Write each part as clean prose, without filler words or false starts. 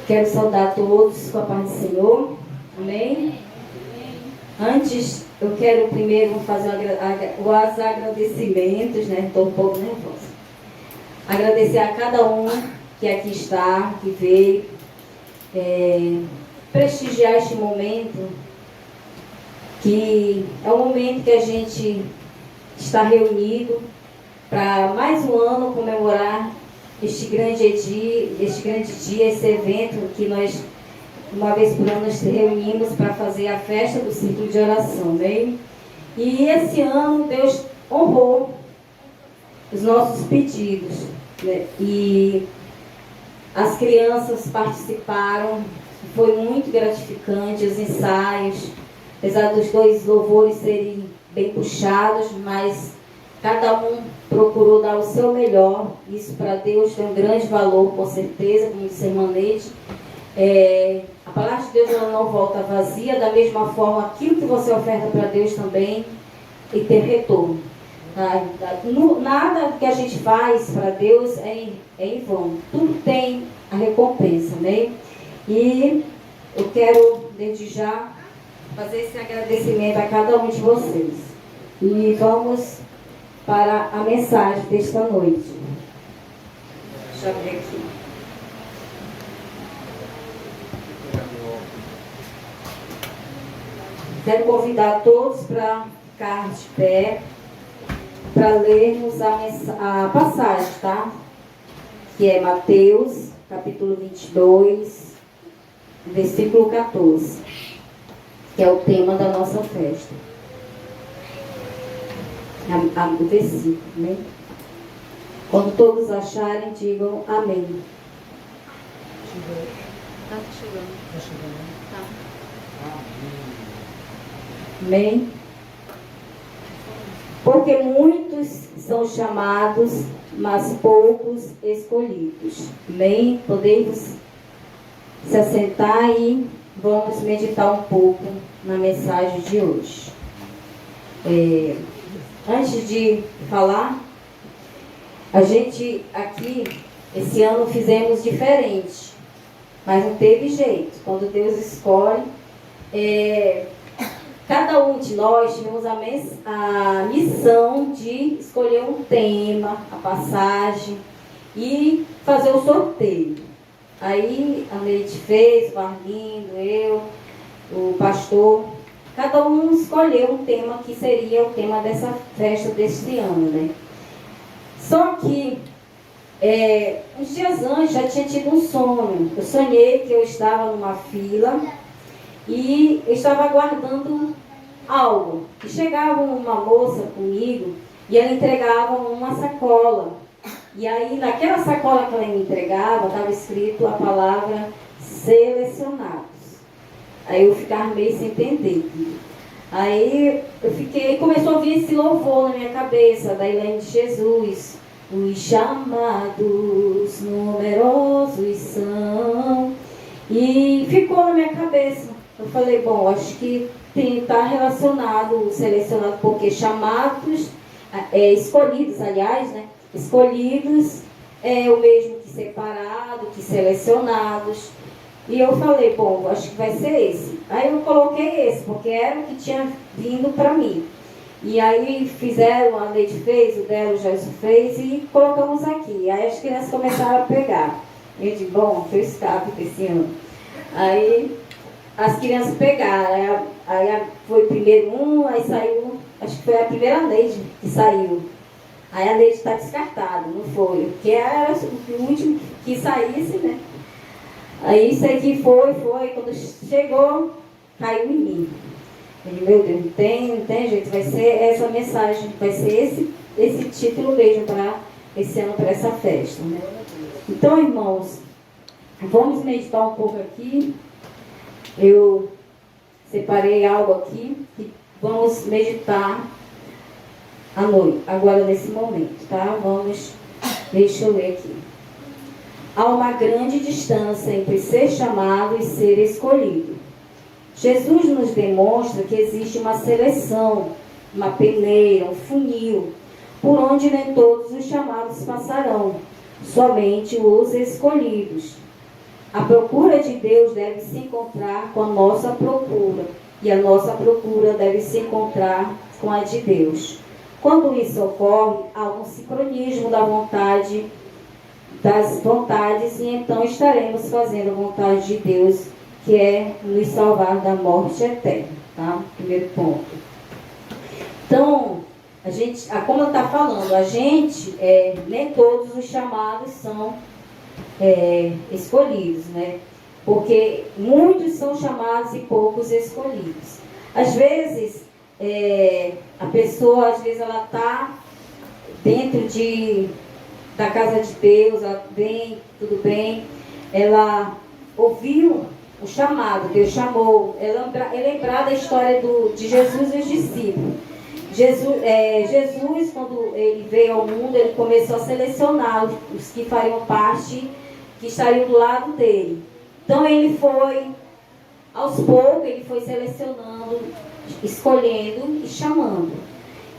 Quero saudar todos com a paz do Senhor. Amém? Antes, eu quero primeiro fazer os agradecimentos, né? Estou um pouco nervosa. Agradecer a cada um que aqui está, que veio, prestigiar este momento, que é um momento que a gente está reunido para mais um ano comemorar este grande dia, esse evento que nós, uma vez por ano, nos reunimos para fazer a festa do círculo de oração, né? E esse ano Deus honrou os nossos pedidos, né? E as crianças participaram, foi muito gratificante, os ensaios, apesar dos dois louvores serem bem puxados, mas cada um procurou dar o seu melhor. Isso para Deus tem um grande valor, com certeza, como disse a irmã Neide. A palavra de Deus ela não volta vazia, da mesma forma, aquilo que você oferta para Deus também e ter retorno. Nada que a gente faz para Deus é em vão. Tudo tem a recompensa, né? E eu quero, desde já, fazer esse agradecimento a cada um de vocês. E vamos para a mensagem desta noite. Deixa eu abrir aqui. Quero convidar todos para ficar de pé, para lermos a passagem, tá? Que é Mateus, capítulo 22, versículo 14, que é o tema da nossa festa. O versículo, né? Quando todos acharem, digam amém. Tá chegando. Tá chegando. Tá. Amém? Porque muitos são chamados, mas poucos escolhidos. Amém? Podemos se assentar e vamos meditar um pouco na mensagem de hoje. Antes de falar, a gente aqui, esse ano fizemos diferente, mas não teve jeito. Quando Deus escolhe, cada um de nós tivemos a missão de escolher um tema, a passagem e fazer o sorteio. Aí a Neide fez, o Marlindo, eu, o pastor. Cada um escolheu um tema que seria o tema dessa festa deste ano, né? Só que, uns dias antes, já tinha tido um sonho. Eu sonhei que eu estava numa fila e eu estava aguardando algo. E chegava uma moça comigo e ela entregava uma sacola. E aí, naquela sacola que ela me entregava, estava escrito a palavra selecionados. Aí eu ficava meio sem entender. Aí começou a vir esse louvor na minha cabeça, da Helene de Jesus. Os chamados numerosos são. E ficou na minha cabeça. Eu falei, bom, acho que está relacionado, selecionado, porque chamados, escolhidos, aliás, né? Escolhidos é o mesmo que separado, que selecionados. E eu falei, bom, acho que vai ser esse. Aí eu coloquei esse, porque era o que tinha vindo para mim. E aí fizeram, a Neide fez, o dela, o Gelson fez, e colocamos aqui. Aí as crianças começaram a pegar. Eu disse, bom, foi escape desse ano. Aí as crianças pegaram. Aí foi primeiro um, aí saiu, acho que foi a primeira Neide que saiu. Aí a Neide está descartada, não foi. Porque era o último que saísse, né? Aí isso aqui foi, quando chegou, caiu em mim. Eu disse, meu Deus, não tem jeito, vai ser essa mensagem, vai ser esse título mesmo para esse ano, para essa festa, né? Então, irmãos, vamos meditar um pouco aqui. Eu separei algo aqui que vamos meditar à noite, agora nesse momento, tá? Deixa eu ler aqui. Há uma grande distância entre ser chamado e ser escolhido. Jesus nos demonstra que existe uma seleção, uma peneira, um funil, por onde nem todos os chamados passarão, somente os escolhidos. A procura de Deus deve se encontrar com a nossa procura, e a nossa procura deve se encontrar com a de Deus. Quando isso ocorre, há um sincronismo da vontade, das vontades, e então estaremos fazendo a vontade de Deus, que é nos salvar da morte eterna. Tá? Primeiro ponto. Então, como ela está falando, nem todos os chamados são escolhidos, né? Porque muitos são chamados e poucos escolhidos. Às vezes, a pessoa, ela está dentro da casa de Deus, ela vem, tudo bem, ela ouviu o chamado, Deus chamou, ela lembrar da história de Jesus e os discípulos. Jesus, quando ele veio ao mundo, ele começou a selecionar os que fariam parte, que estariam do lado dele. Então ele foi, aos poucos, ele foi selecionando, escolhendo e chamando.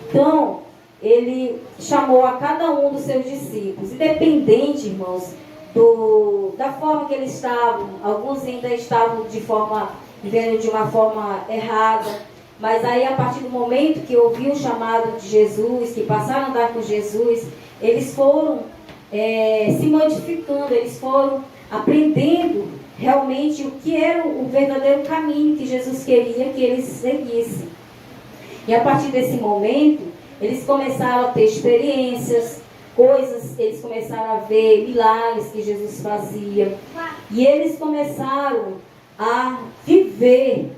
Então, ele chamou a cada um dos seus discípulos, independente, irmãos, da forma que eles estavam. Alguns ainda estavam vivendo de uma forma errada. Mas aí, a partir do momento que ouviu o chamado de Jesus, que passaram a andar com Jesus, eles foram se modificando, eles foram aprendendo realmente o que era o verdadeiro caminho que Jesus queria que eles seguissem. E a partir desse momento, eles começaram a ter experiências, eles começaram a ver milagres que Jesus fazia. E eles começaram a viver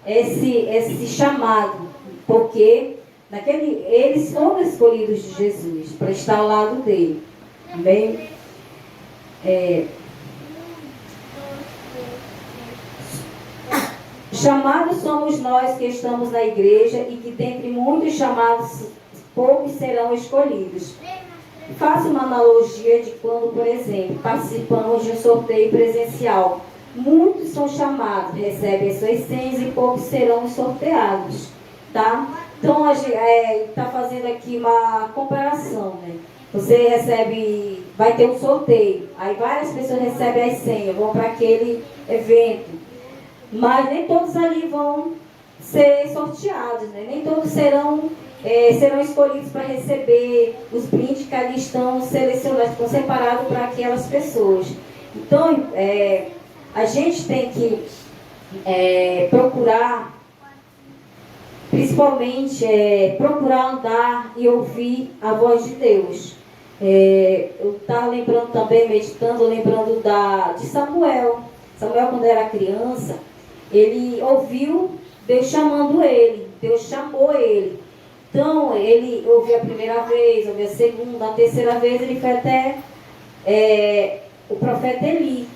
esse chamado, porque eles foram escolhidos de Jesus para estar ao lado dele. Amém? Chamados somos nós que estamos na igreja, e que dentre muitos chamados, poucos serão escolhidos. Faço uma analogia de quando, por exemplo, participamos de um sorteio presencial. Muitos são chamados, recebem as suas senhas, e poucos serão sorteados, tá? Então, a gente está fazendo aqui uma comparação, né? Você vai ter um sorteio, aí várias pessoas recebem as senhas, vão para aquele evento, mas nem todos ali vão ser sorteados, né? Nem todos serão escolhidos para receber os brindes que ali estão selecionados, estão separados para aquelas pessoas. Então, a gente tem que procurar, principalmente, procurar andar e ouvir a voz de Deus. Eu estava lembrando também, meditando, lembrando de Samuel. Samuel, quando era criança, ele ouviu Deus chamando ele, Deus chamou ele. Então, ele ouviu a primeira vez, ouviu a segunda, a terceira vez, ele foi até o profeta Eli.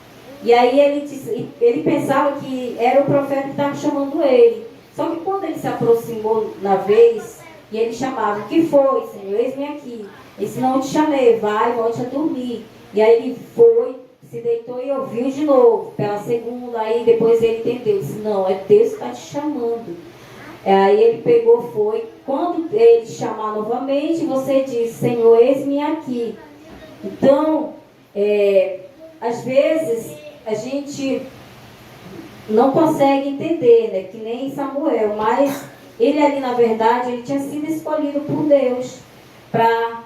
E aí ele pensava que era o profeta que estava chamando ele. Só que quando ele se aproximou na vez, e ele chamava: "O que foi, Senhor? Eis-me aqui." Ele disse: "Não, eu te chamei, vai, volte a dormir." E aí ele foi, se deitou e ouviu de novo, pela segunda. Aí depois ele entendeu, disse: "Não, é Deus que está te chamando." Aí ele pegou, foi. Quando ele te chamar novamente, você diz: "Senhor, eis-me aqui." Então, às vezes, a gente não consegue entender, né? Que nem Samuel, mas ele ali, na verdade, ele tinha sido escolhido por Deus para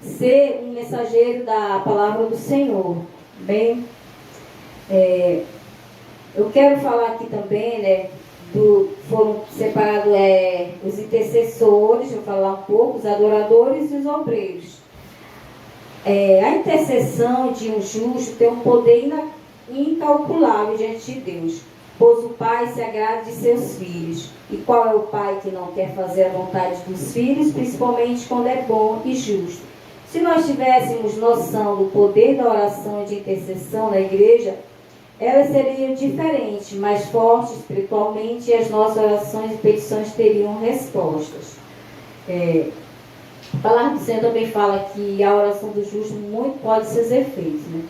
ser um mensageiro da palavra do Senhor. Bem, eu quero falar aqui também, né? Foram separados os intercessores, vou falar um pouco, os adoradores e os obreiros. A intercessão de um justo tem um poder incalculável diante de Deus, pois o Pai se agrada de seus filhos. E qual é o pai que não quer fazer a vontade dos filhos, principalmente quando é bom e justo? Se nós tivéssemos noção do poder da oração e de intercessão na igreja, elas seriam diferentes, mais fortes espiritualmente, e as nossas orações e petições teriam respostas. A palavra do Senhor também fala que a oração do justo muito pode seus efeitos, né?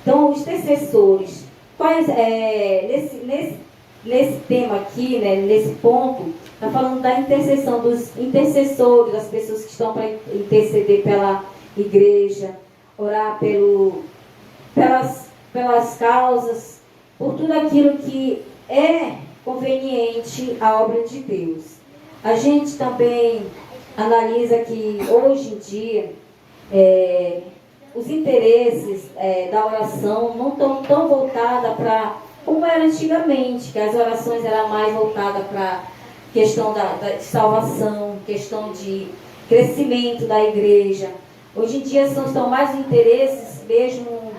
Então, os intercessores, nesse tema aqui, né, nesse ponto, está falando da intercessão, dos intercessores, das pessoas que estão para interceder pela igreja, orar pelas causas, por tudo aquilo que é conveniente à obra de Deus. A gente também analisa que hoje em dia os interesses da oração não estão tão voltadas para como era antigamente, que as orações eram mais voltadas para questão da salvação, questão de crescimento da igreja. Hoje em dia estão mais interesses mesmo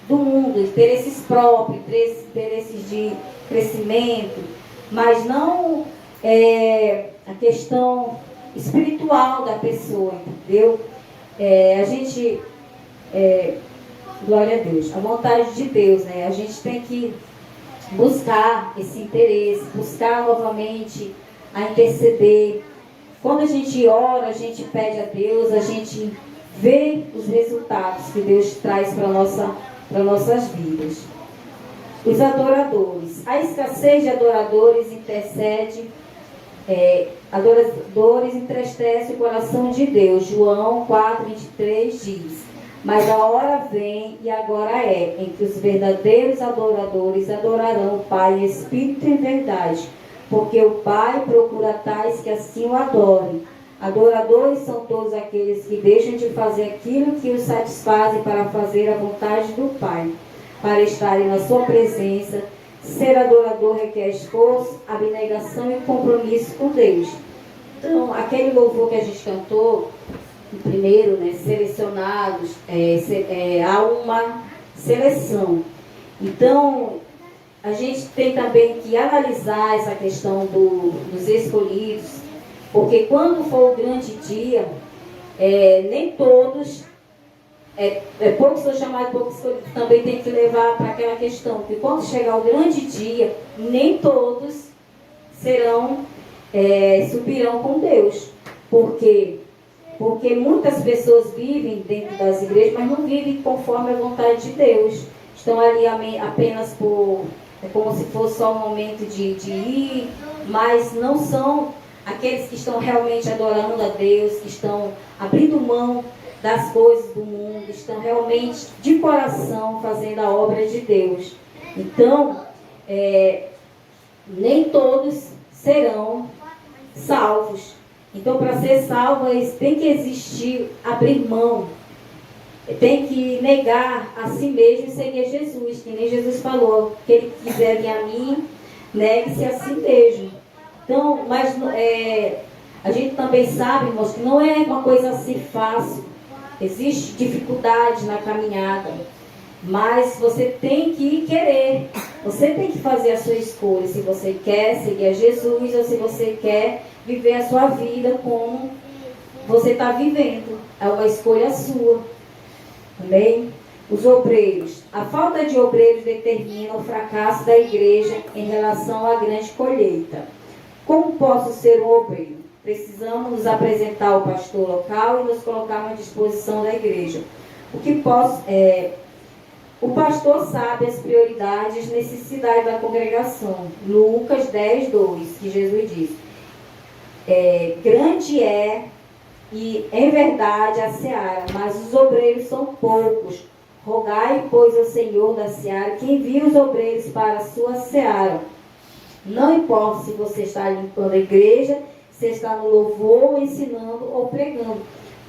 do mundo, interesses próprios, interesses de crescimento, mas não a questão espiritual da pessoa, entendeu? A gente, glória a Deus, a vontade de Deus, né? A gente tem que buscar esse interesse, buscar novamente a interceder. Quando a gente ora, a gente pede a Deus, a gente vê os resultados que Deus traz para nossas vidas. Os adoradores. A escassez de adoradores adoradores entristece o coração de Deus. João 4:23 diz: mas a hora vem e agora em que os verdadeiros adoradores adorarão o Pai em espírito e em verdade, porque o Pai procura tais que assim o adorem. Adoradores são todos aqueles que deixam de fazer aquilo que os satisfazem para fazer a vontade do Pai, para estarem na sua presença. Ser adorador requer esforço, abnegação e compromisso com Deus. Então, aquele louvor que a gente cantou, primeiro, né, selecionados, há uma seleção. Então, a gente tem também que analisar essa questão dos escolhidos, porque quando for o grande dia, nem todos, poucos são chamados, poucos escolhidos, também tem que levar para aquela questão, que quando chegar o grande dia, nem todos subirão com Deus. Por quê? Porque muitas pessoas vivem dentro das igrejas, mas não vivem conforme a vontade de Deus. Estão ali apenas como se fosse só um momento de ir, mas não são aqueles que estão realmente adorando a Deus, que estão abrindo mão das coisas do mundo, estão realmente de coração fazendo a obra de Deus. Então, nem todos serão salvos. Então, para ser salvo, tem que existir, abrir mão, tem que negar a si mesmo e seguir Jesus, que nem Jesus falou: que ele quiser vir a mim, negue-se a si mesmo. Então, mas a gente também sabe, irmãos, que não é uma coisa assim fácil. Existe dificuldade na caminhada, mas você tem que querer, você tem que fazer a sua escolha, se você quer seguir a Jesus ou se você quer viver a sua vida como você está vivendo. É uma escolha sua. Amém? Os obreiros. A falta de obreiros determina o fracasso da igreja em relação à grande colheita. Como posso ser um obreiro? Precisamos nos apresentar ao pastor local e nos colocar à disposição da igreja. O pastor sabe as prioridades e necessidades da congregação. Lucas 10:2, que Jesus diz: grande e em verdade a seara, mas os obreiros são poucos. Rogai, pois, ao Senhor da seara que envie os obreiros para a sua seara. Não importa se você está limpando a igreja, se está no louvor, ensinando ou pregando.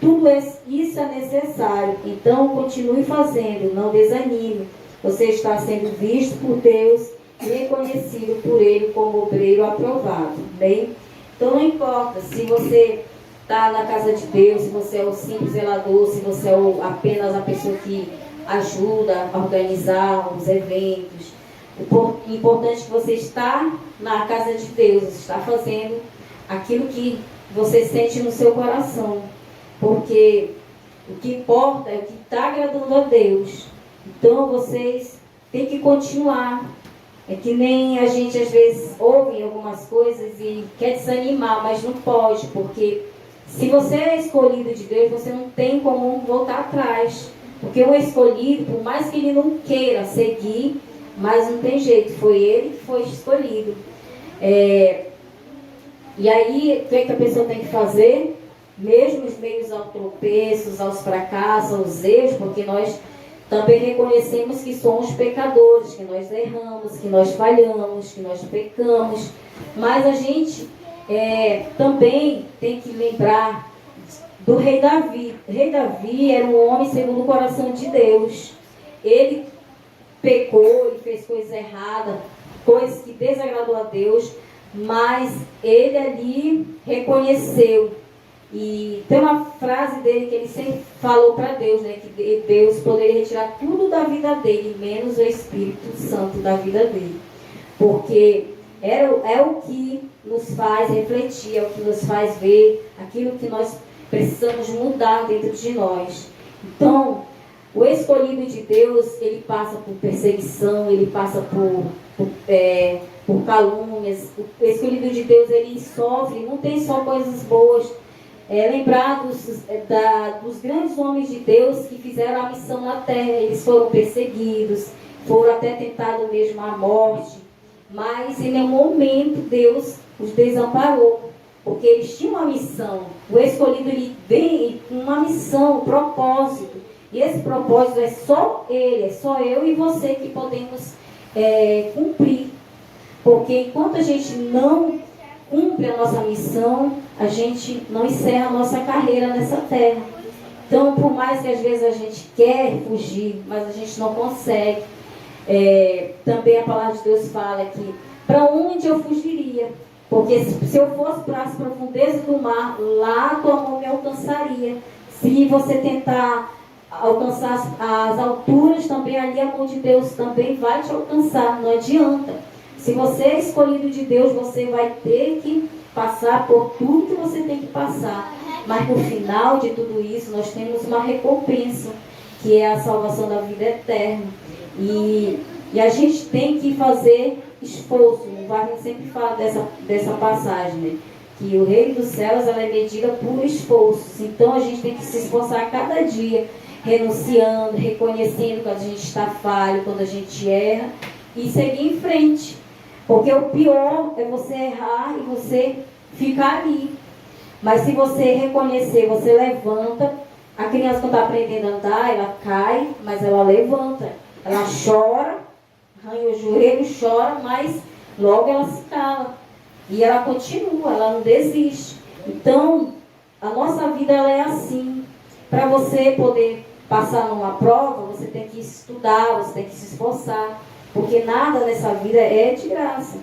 Tudo isso é necessário. Então, continue fazendo, não desanime. Você está sendo visto por Deus e reconhecido por Ele como obreiro aprovado. Bem? Então, não importa se você está na casa de Deus, se você é o simples zelador, se você é apenas a pessoa que ajuda a organizar os eventos. O importante é que você está na casa de Deus, está fazendo aquilo que você sente no seu coração. Porque o que importa é o que está agradando a Deus. Então vocês têm que continuar. É que nem a gente às vezes ouve algumas coisas e quer desanimar, mas não pode, porque se você é escolhido de Deus, você não tem como voltar atrás. Porque o escolhido, por mais que ele não queira seguir, mas não tem jeito, foi ele que foi escolhido. E aí, o que a pessoa tem que fazer? Mesmo os meios aos tropeços, aos fracassos, aos erros, porque nós também reconhecemos que somos pecadores, que nós erramos, que nós falhamos, que nós pecamos. Mas a gente também tem que lembrar do rei Davi. O rei Davi era um homem segundo o coração de Deus. Ele pecou e fez coisas erradas, coisas que desagradou a Deus, mas ele ali reconheceu. E tem uma frase dele que ele sempre falou para Deus, né, que Deus poderia retirar tudo da vida dele, menos o Espírito Santo da vida dele. Porque é o que nos faz refletir, é o que nos faz ver aquilo que nós precisamos mudar dentro de nós. Então, o escolhido de Deus, ele passa por perseguição, ele passa por calúnias. O escolhido de Deus, ele sofre, não tem só coisas boas. Lembrar dos grandes homens de Deus que fizeram a missão na terra. Eles foram perseguidos, foram até tentados mesmo à morte, mas em nenhum momento Deus os desamparou, porque eles tinham uma missão. O escolhido, ele vem com uma missão, um propósito, e esse propósito é só ele, é só eu e você que podemos cumprir, porque enquanto a gente não cumpre a nossa missão, a gente não encerra a nossa carreira nessa terra. Então, por mais que às vezes a gente quer fugir, mas a gente não consegue, também a palavra de Deus fala que para onde eu fugiria? Porque se eu fosse para as profundezas do mar, lá a tua mão me alcançaria. Se você tentar alcançar as alturas, também ali a mão de Deus também vai te alcançar, não adianta. Se você é escolhido de Deus, você vai ter que passar por tudo que você tem que passar. Mas no final de tudo isso, nós temos uma recompensa, que é a salvação da vida eterna. E a gente tem que fazer esforço. O Wagner sempre fala dessa passagem, né? Que o reino dos céus, ela é medida por esforços. Então a gente tem que se esforçar a cada dia, renunciando, reconhecendo quando a gente está falho, quando a gente erra, e seguir em frente. Porque o pior é você errar e você ficar ali. Mas se você reconhecer, você levanta. A criança, quando está aprendendo a andar, ela cai, mas ela levanta. Ela chora, arranha o joelho, chora, mas logo ela se cala. E ela continua, ela não desiste. Então, a nossa vida, ela é assim. Para você poder passar numa prova, você tem que estudar, você tem que se esforçar. Porque nada nessa vida é de graça.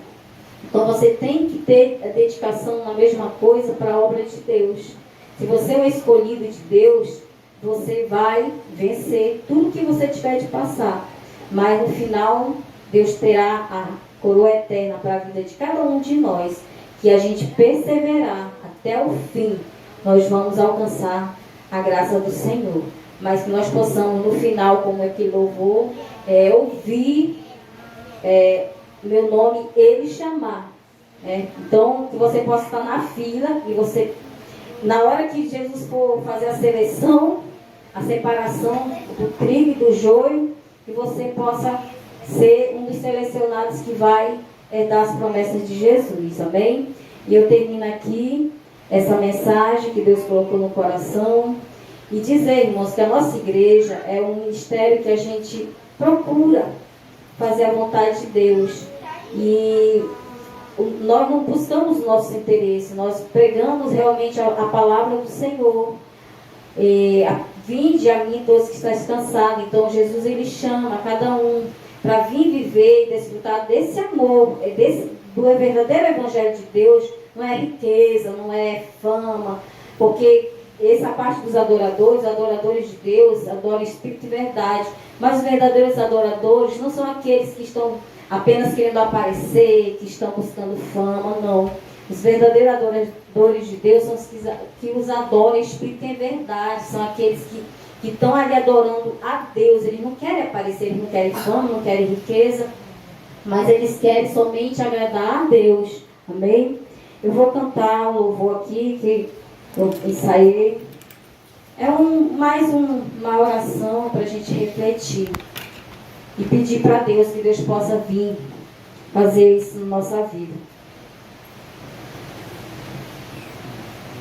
Então você tem que ter a dedicação na mesma coisa para a obra de Deus. Se você é um escolhido de Deus, você vai vencer tudo que você tiver de passar. Mas no final, Deus terá a coroa eterna para a vida de cada um de nós. Que a gente perseverar até o fim, nós vamos alcançar a graça do Senhor. Mas que nós possamos no final, como aquele louvor, ouvir meu nome, ele chamar. Então, que você possa estar na fila e você, na hora que Jesus for fazer a seleção, a separação do trigo e do joio, que você possa ser um dos selecionados que vai dar as promessas de Jesus, amém? E eu termino aqui essa mensagem que Deus colocou no coração e dizer, irmãos, que a nossa igreja é um ministério que a gente procura fazer a vontade de Deus. E nós não buscamos o nosso interesse, nós pregamos realmente a palavra do Senhor. Vinde a mim todos que estáis cansados. Então Jesus, ele chama cada um para vir viver e desfrutar desse amor, do verdadeiro evangelho de Deus. Não é riqueza, não é fama, porque essa parte dos adoradores de Deus, adoram espírito e verdade. Mas os verdadeiros adoradores não são aqueles que estão apenas querendo aparecer, que estão buscando fama, não. Os verdadeiros adoradores de Deus são os que os adoram em espírito e em verdade. São aqueles que estão ali adorando a Deus. Eles não querem aparecer, eles não querem fama, não querem riqueza, mas eles querem somente agradar a Deus. Amém? Eu vou cantar um louvor aqui que eu ensaiei. É mais uma oração para a gente refletir e pedir para Deus que Deus possa vir fazer isso na nossa vida.